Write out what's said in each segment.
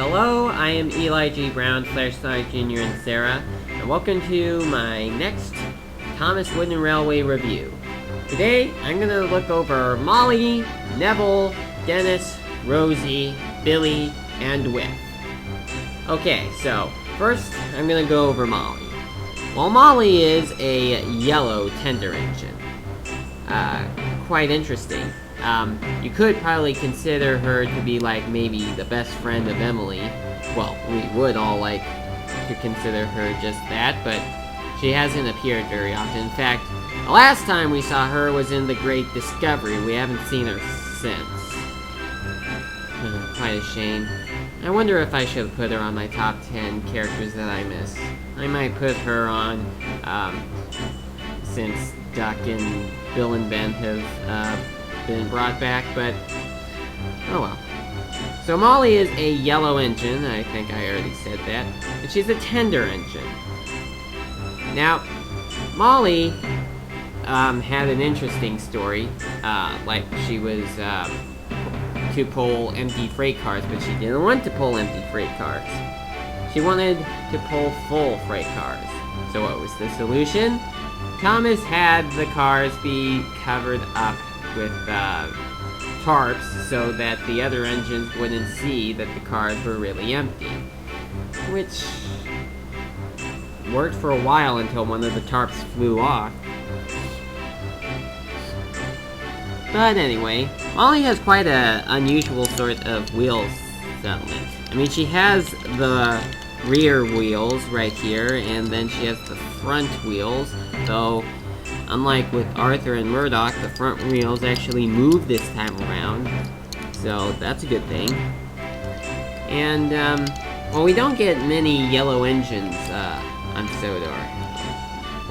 Hello, I am Eli G. Brown, /Sonic Jr. and Sarah, and welcome to my next Thomas Wooden Railway review. Today, I'm going to look over Molly, Neville, Dennis, Rosie, Billy, and Whiff. Okay, so first, I'm going to go over Molly. Well, Molly is a yellow tender engine. Quite interesting. You could probably consider her to be like maybe the best friend of Emily. Well, we would all like to consider her just that, but she hasn't appeared very often. In fact, the last time we saw her was in The Great Discovery. We haven't seen her since. Quite a shame. I wonder if I should put her on my top 10 characters that I miss. I might put her on, since Duck and Bill and Ben have, been brought back, but oh well. So Molly is a yellow engine, I think I already said that, and she's a tender engine. Now, Molly had an interesting story, like she was to pull empty freight cars, but she didn't want to pull empty freight cars. She wanted to pull full freight cars. So what was the solution? Thomas had the cars be covered up with tarps so that the other engines wouldn't see that the cars were really empty. Which worked for a while until one of the tarps flew off. But anyway, Molly has quite an unusual sort of wheel settlement. I mean, she has the rear wheels right here, and then she has the front wheels, though unlike with Arthur and Murdoch, the front wheels actually move this time around, so that's a good thing. And, well, we don't get many yellow engines on Sodor.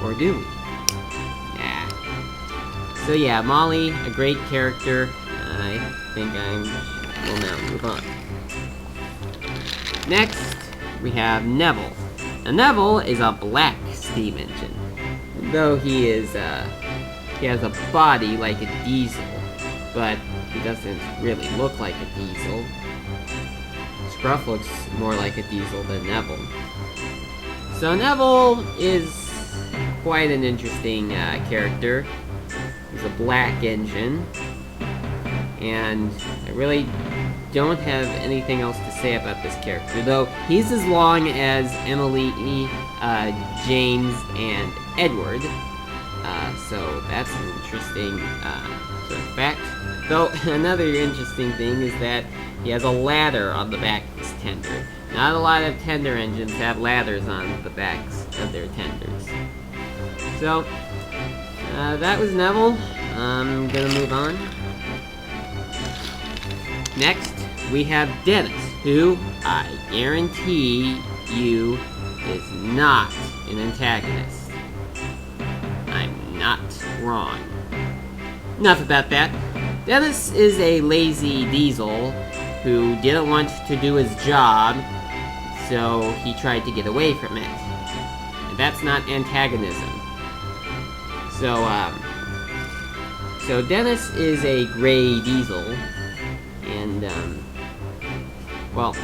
Or do we? Nah. So yeah, Molly, a great character. I think will now move on. Next, we have Neville. Now, Neville is a black steam engine. Though he has a body like a diesel, but he doesn't really look like a diesel. Scruff looks more like a diesel than Neville. So Neville is quite an interesting character. He's a black engine, and I really don't have anything else to say about this character, though he's as long as Emily, James, and Edward, so that's an interesting sort of fact. Though another interesting thing is that he has a ladder on the back of his tender. Not a lot of tender engines have ladders on the backs of their tenders. So that was Neville. I'm gonna move on. Next, we have Dennis, who I guarantee you is not an antagonist. I'm not wrong. Enough about that. Dennis is a lazy diesel who didn't want to do his job, so he tried to get away from it. And that's not antagonism. So Dennis is a gray diesel, and, well,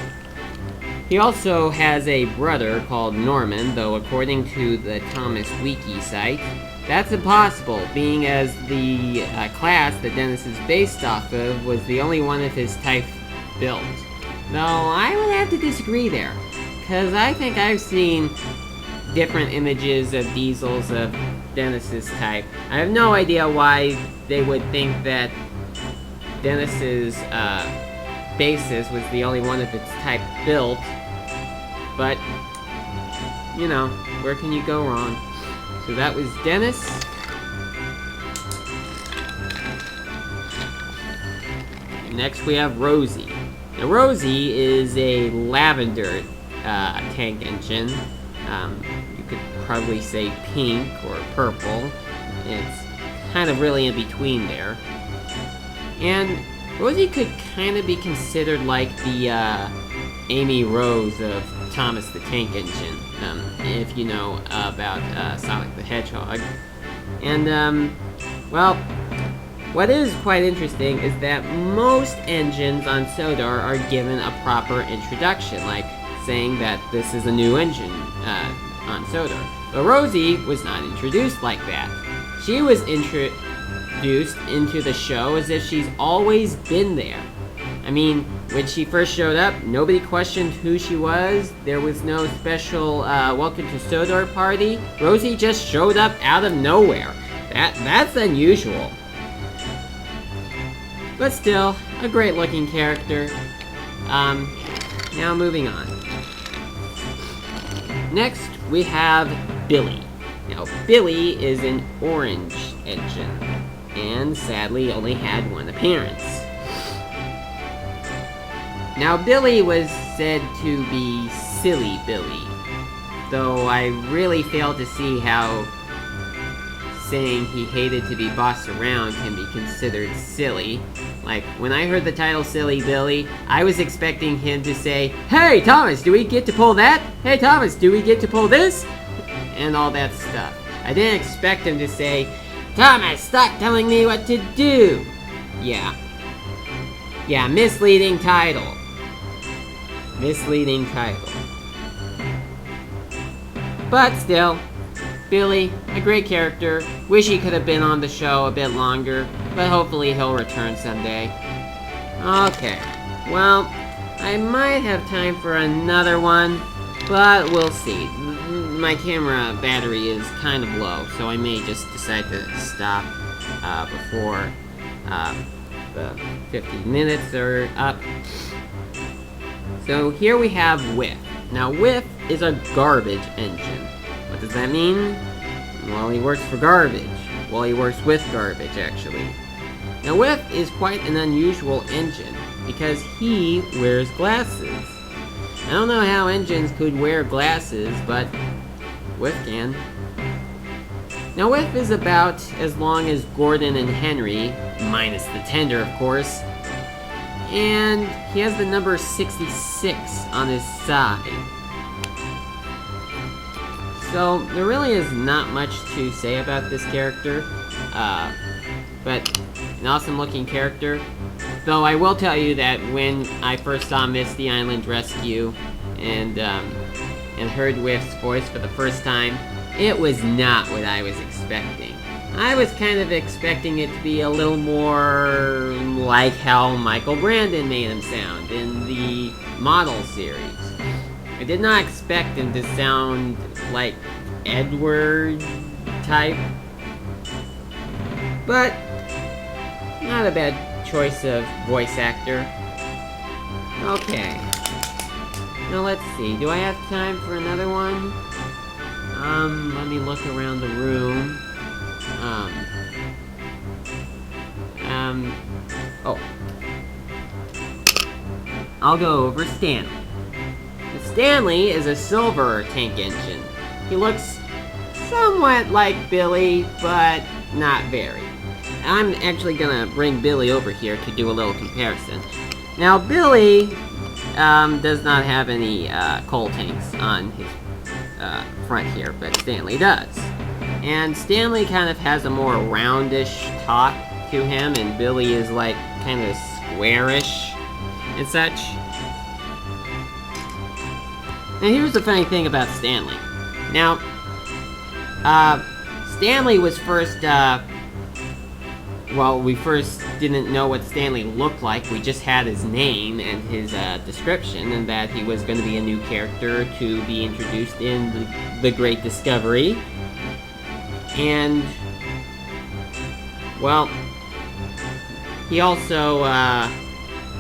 he also has a brother called Norman, though according to the Thomas Wiki site, that's impossible, being as the class that Dennis is based off of was the only one of his type built. Though I would have to disagree there, because I think I've seen different images of diesels of Dennis's type. I have no idea why they would think that Dennis's basis was the only one of its type built, but, you know, where can you go wrong? So that was Dennis. Next we have Rosie. Now Rosie is a lavender tank engine. You could probably say pink or purple. It's kind of really in between there. And Rosie could kind of be considered like the Amy Rose of Thomas the Tank Engine, if you know about Sonic the Hedgehog. And, well, What is quite interesting is that most engines on Sodor are given a proper introduction, like saying that this is a new engine on Sodor. But Rosie was not introduced like that. She was introduced into the show as if she's always been there. I mean, when she first showed up, nobody questioned who she was. There was no special welcome to Sodor party. Rosie just showed up out of nowhere. That's unusual. But still, a great looking character. Now moving on. Next, we have Billy. Now, Billy is an orange engine, and sadly only had one appearance. Now, Billy was said to be Silly Billy, though I really fail to see how saying he hated to be bossed around can be considered silly. Like, when I heard the title Silly Billy, I was expecting him to say, "Hey, Thomas, do we get to pull that? Hey, Thomas, do we get to pull this?" And all that stuff. I didn't expect him to say, "Thomas, stop telling me what to do." Yeah, misleading title. Misleading title. But still, Billy, a great character. Wish he could have been on the show a bit longer, but hopefully he'll return someday. Okay, well, I might have time for another one, but we'll see. My camera battery is kind of low, so I may just decide to stop before the 50 minutes are up. So here we have Whiff. Now, Whiff is a garbage engine. What does that mean? Well, he works for garbage. Well, he works with garbage, actually. Now, Whiff is quite an unusual engine, because he wears glasses. I don't know how engines could wear glasses, but Whiff can. Now, Whiff is about as long as Gordon and Henry, minus the tender, of course, and he has the number 66 on his side. So, there really is not much to say about this character, but an awesome looking character. Though I will tell you that when I first saw Misty Island Rescue and heard Whiff's voice for the first time, it was not what I was expecting. I was kind of expecting it to be a little more like how Michael Brandon made him sound in the Model series. I did not expect him to sound like Edward type, but not a bad choice of voice actor. Okay, now let's see, do I have time for another one? Let me look around the room. Oh. I'll go over Stanley. Stanley is a silver tank engine. He looks somewhat like Billy, but not very. I'm actually gonna bring Billy over here to do a little comparison. Now, Billy does not have any coal tanks on his front here, but Stanley does. And Stanley kind of has a more roundish talk to him, and Billy is like kind of squarish and such. Now, here's the funny thing about Stanley. Now, Stanley was first, well, we first didn't know what Stanley looked like. We just had his name and his description, and that he was going to be a new character to be introduced in the Great Discovery. And, well, he also,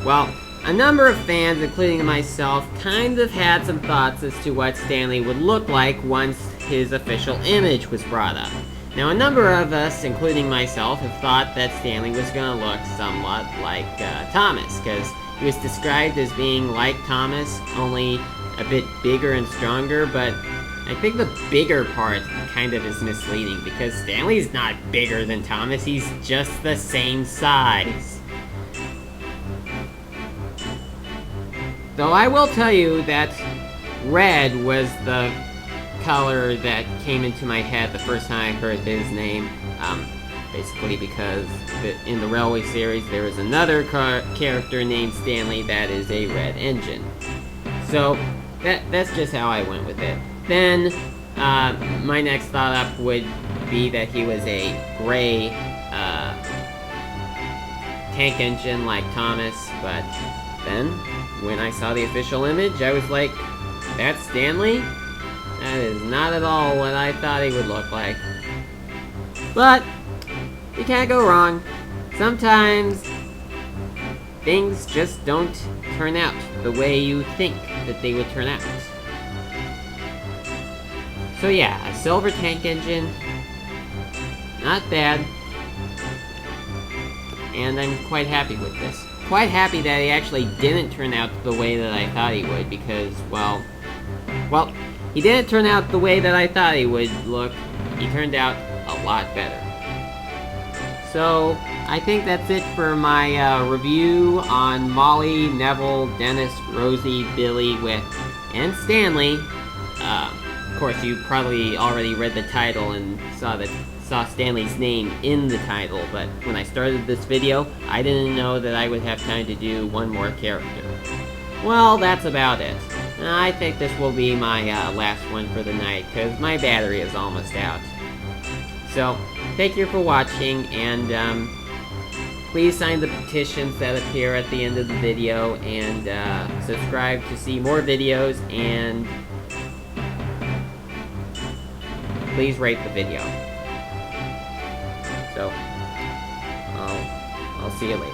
well, a number of fans, including myself, kind of had some thoughts as to what Stanley would look like once his official image was brought up. Now, a number of us, including myself, have thought that Stanley was going to look somewhat like Thomas, because he was described as being like Thomas, only a bit bigger and stronger, but I think the bigger part kind of is misleading, because Stanley's not bigger than Thomas, he's just the same size. Though I will tell you that red was the color that came into my head the first time I heard his name. Basically because in the Railway series there is another character named Stanley that is a red engine. So that's just how I went with it. Then my next thought up would be that he was a gray tank engine like Thomas, but then when I saw the official image I was like, that's Stanley? That is not at all what I thought he would look like. But you can't go wrong. Sometimes things just don't turn out the way you think that they would turn out. So yeah, a silver tank engine, not bad. And I'm quite happy with this. Quite happy that he actually didn't turn out the way that I thought he would, because, well, he didn't turn out the way that I thought he would look. He turned out a lot better. So, I think that's it for my review on Molly, Neville, Dennis, Rosie, Billy, Whiff, and Stanley. Of course, you probably already read the title and saw Stanley's name in the title, but when I started this video, I didn't know that I would have time to do one more character. Well, that's about it. I think this will be my last one for the night, because my battery is almost out. So, thank you for watching, and please sign the petitions that appear at the end of the video, and subscribe to see more videos, and please rate the video. So, I'll see you later.